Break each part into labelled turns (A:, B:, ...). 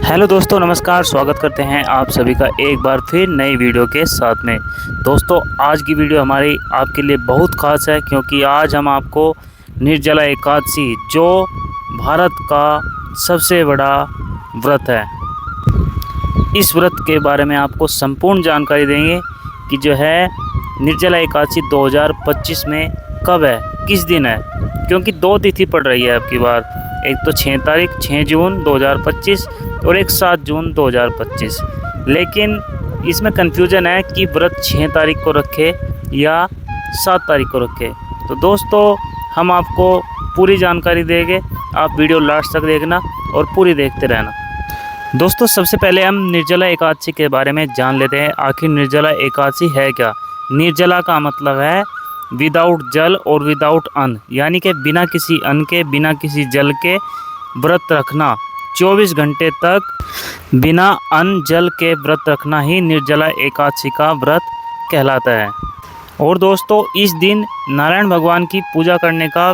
A: Hello दोस्तों, नमस्कार। स्वागत करते हैं आप सभी का एक बार फिर नई वीडियो के साथ में। दोस्तों, आज की वीडियो हमारी आपके लिए बहुत ख़ास है क्योंकि आज हम आपको निर्जला एकादशी, जो भारत का सबसे बड़ा व्रत है, इस व्रत के बारे में आपको संपूर्ण जानकारी देंगे कि जो है निर्जला एकादशी 2025 में कब है, किस दिन है। क्योंकि दो तिथि पड़ रही है अब की बार, एक तो 6 जून 2025 और एक 7 जून 2025। लेकिन इसमें कन्फ्यूजन है कि व्रत 6 तारीख को रखे या 7 तारीख को रखे। तो दोस्तों, हम आपको पूरी जानकारी देंगे, आप वीडियो लास्ट तक देखना और पूरी देखते रहना। दोस्तों, सबसे पहले हम निर्जला एकादशी के बारे में जान लेते हैं। आखिर निर्जला एकादशी है क्या। निर्जला का मतलब है विदाउट जल और विदाउट अन्न, यानी कि बिना किसी अन्न के, बिना किसी जल के व्रत रखना। 24 घंटे तक बिना अन्न जल के व्रत रखना ही निर्जला एकादशी का व्रत कहलाता है। और दोस्तों, इस दिन नारायण भगवान की पूजा करने का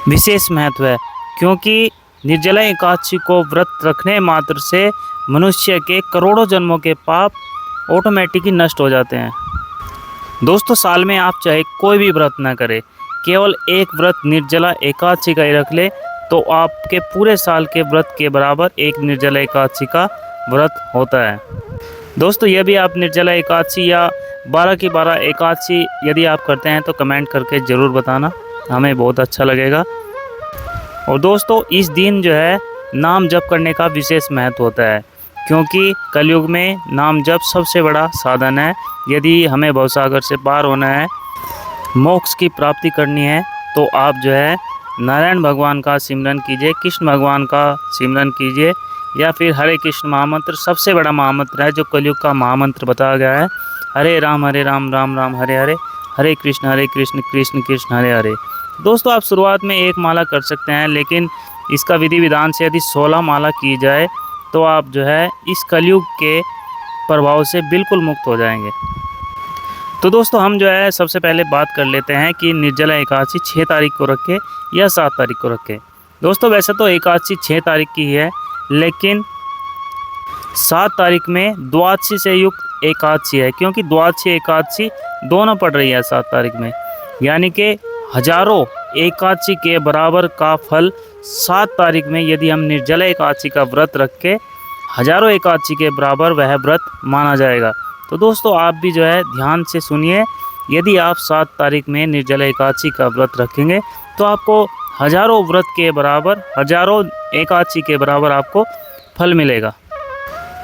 A: विशेष महत्व है, क्योंकि निर्जला एकादशी को व्रत रखने मात्र से मनुष्य के करोड़ों जन्मों के पाप ऑटोमेटिकली नष्ट हो जाते हैं। दोस्तों, साल में आप चाहे कोई भी व्रत ना करें, केवल एक व्रत निर्जला एकादशी का ही रख ले, तो आपके पूरे साल के व्रत के बराबर एक निर्जला एकादशी का व्रत होता है। दोस्तों, यदि आप निर्जला एकादशी या 12 की 12 एकादशी यदि आप करते हैं तो कमेंट करके ज़रूर बताना, हमें बहुत अच्छा लगेगा। और दोस्तों, इस दिन जो है नाम जप करने का विशेष महत्व होता है, क्योंकि कलयुग में नाम जप सबसे बड़ा साधन है। यदि हमें भवसागर से पार होना है, मोक्ष की प्राप्ति करनी है, तो आप जो है नारायण भगवान का सिमरन कीजिए, कृष्ण भगवान का सिमरन कीजिए, या फिर हरे कृष्ण महामंत्र सबसे बड़ा महामंत्र है, जो कलयुग का महामंत्र बताया गया है। हरे राम राम राम हरे हरे, हरे कृष्ण कृष्ण कृष्ण हरे हरे। दोस्तों, आप शुरुआत में एक माला कर सकते हैं, लेकिन इसका विधि विधान से यदि 16 माला की जाए तो आप जो है इस कलयुग के प्रभाव से बिल्कुल मुक्त हो जाएंगे। तो दोस्तों, हम जो है सबसे पहले बात कर लेते हैं कि निर्जला एकादशी 6 तारीख को रखे या 7 तारीख को रखे। दोस्तों, वैसे तो एकादशी 6 तारीख की है, लेकिन 7 तारीख में द्वादशी से युक्त एकादशी है, क्योंकि द्वादशी एकादशी दोनों पड़ रही है 7 तारीख में, यानी कि हजारों एकादशी के बराबर का फल 7 तारीख में यदि हम निर्जला एकादशी का व्रत रख के हजारों एकादशी के बराबर वह व्रत माना जाएगा। तो दोस्तों, आप भी जो है ध्यान से सुनिए, यदि आप 7 तारीख में निर्जला एकादशी का व्रत रखेंगे तो आपको हजारों व्रत के बराबर, हजारों एकादशी के बराबर आपको फल मिलेगा।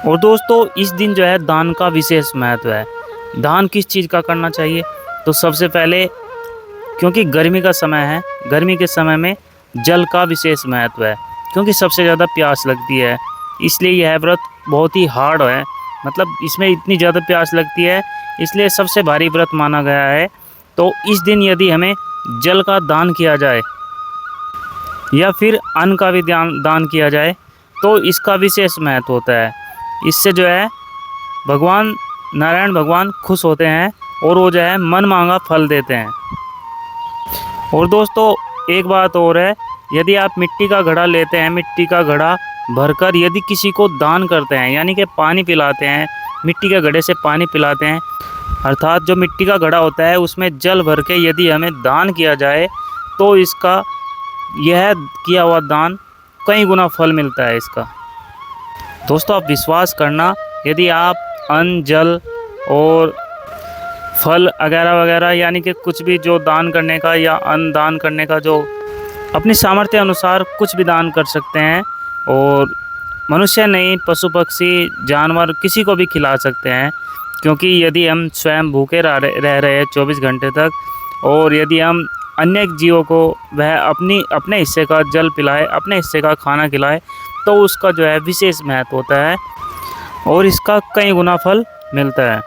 A: और दोस्तों, इस दिन जो है दान का विशेष महत्व है। दान किस चीज़ का करना चाहिए, तो सबसे पहले, क्योंकि गर्मी का समय है, गर्मी के समय में जल का विशेष महत्व है, क्योंकि सबसे ज़्यादा प्यास लगती है, इसलिए यह व्रत बहुत ही हार्ड है। मतलब इसमें इतनी ज़्यादा प्यास लगती है, इसलिए सबसे भारी व्रत माना गया है। तो इस दिन यदि हमें जल का दान किया जाए या फिर अन्न का भी दान किया जाए तो इसका विशेष महत्व होता है। इससे जो है भगवान नारायण भगवान खुश होते हैं और वो जो है मन मांगा फल देते हैं। और दोस्तों, एक बात और है, यदि आप मिट्टी का घड़ा लेते हैं, मिट्टी का घड़ा भरकर यदि किसी को दान करते हैं, यानी कि पानी पिलाते हैं, मिट्टी के घड़े से पानी पिलाते हैं, अर्थात जो मिट्टी का घड़ा होता है उसमें जल भर के यदि हमें दान किया जाए तो इसका यह किया हुआ दान कई गुना फल मिलता है इसका। दोस्तों, आप विश्वास करना, यदि आप अन्न, जल और फल वगैरह वगैरह, यानी कि कुछ भी जो दान करने का या अन्न दान करने का, जो अपनी सामर्थ्य अनुसार कुछ भी दान कर सकते हैं, और मनुष्य नहीं, पशु पक्षी जानवर किसी को भी खिला सकते हैं। क्योंकि यदि हम स्वयं भूखे रह रहे हैं 24 घंटे तक, और यदि हम अन्य जीवों को वह अपने हिस्से का जल पिलाए, अपने हिस्से का खाना खिलाए, तो उसका जो है विशेष महत्व होता है और इसका कई गुना फल मिलता है।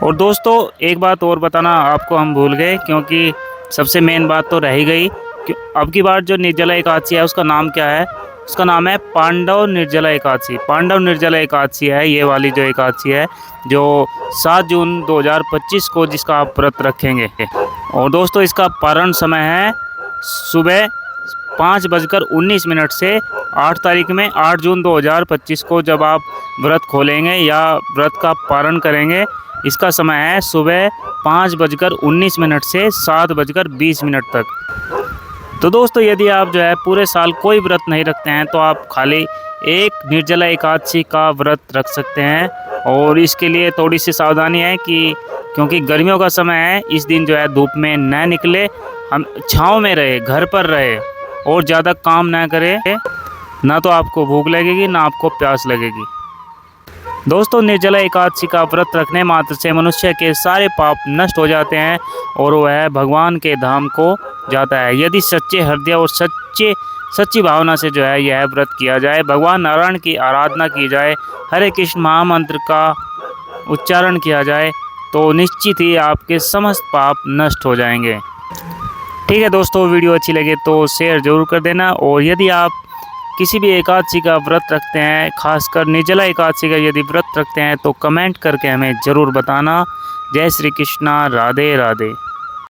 A: और दोस्तों, एक बात और बताना आपको हम भूल गए, क्योंकि सबसे मेन बात तो रह ही गई कि अब की बार जो निर्जला एकादशी है उसका नाम क्या है। उसका नाम है पांडव निर्जला एकादशी। पांडव निर्जला एकादशी है ये वाली जो एकादशी है, जो 7 जून 2025 को जिसका आप व्रत रखेंगे। और दोस्तों, इसका पारण समय है सुबह 5:19 से 8 तारीख में 8 जून 2025 को जब आप व्रत खोलेंगे या व्रत का पारण करेंगे, इसका समय है सुबह 5:19 से 7:20 तक। तो दोस्तों यदि आप जो है पूरे साल कोई व्रत नहीं रखते हैं तो आप खाली एक निर्जला एकादशी का व्रत रख सकते हैं। और इसके लिए थोड़ी सी सावधानी है कि क्योंकि गर्मियों का समय है, इस दिन जो है धूप में न निकले, हम छाँव में रहे, घर पर रहे और ज़्यादा काम ना करें, ना तो आपको भूख लगेगी ना आपको प्यास लगेगी। दोस्तों निर्जला एकादशी का व्रत रखने मात्र से मनुष्य के सारे पाप नष्ट हो जाते हैं और वह भगवान के धाम को जाता है, यदि सच्चे हृदय और सच्ची भावना से जो है यह व्रत किया जाए, भगवान नारायण की आराधना की जाए, हरे कृष्ण महामंत्र का उच्चारण किया जाए, तो निश्चित ही आपके समस्त पाप नष्ट हो जाएंगे। ठीक है दोस्तों, वीडियो अच्छी लगे तो शेयर ज़रूर कर देना। और यदि आप किसी भी एकादशी का व्रत रखते हैं, खासकर निर्जला एकादशी का यदि व्रत रखते हैं, तो कमेंट करके हमें ज़रूर बताना। जय श्री कृष्णा, राधे राधे।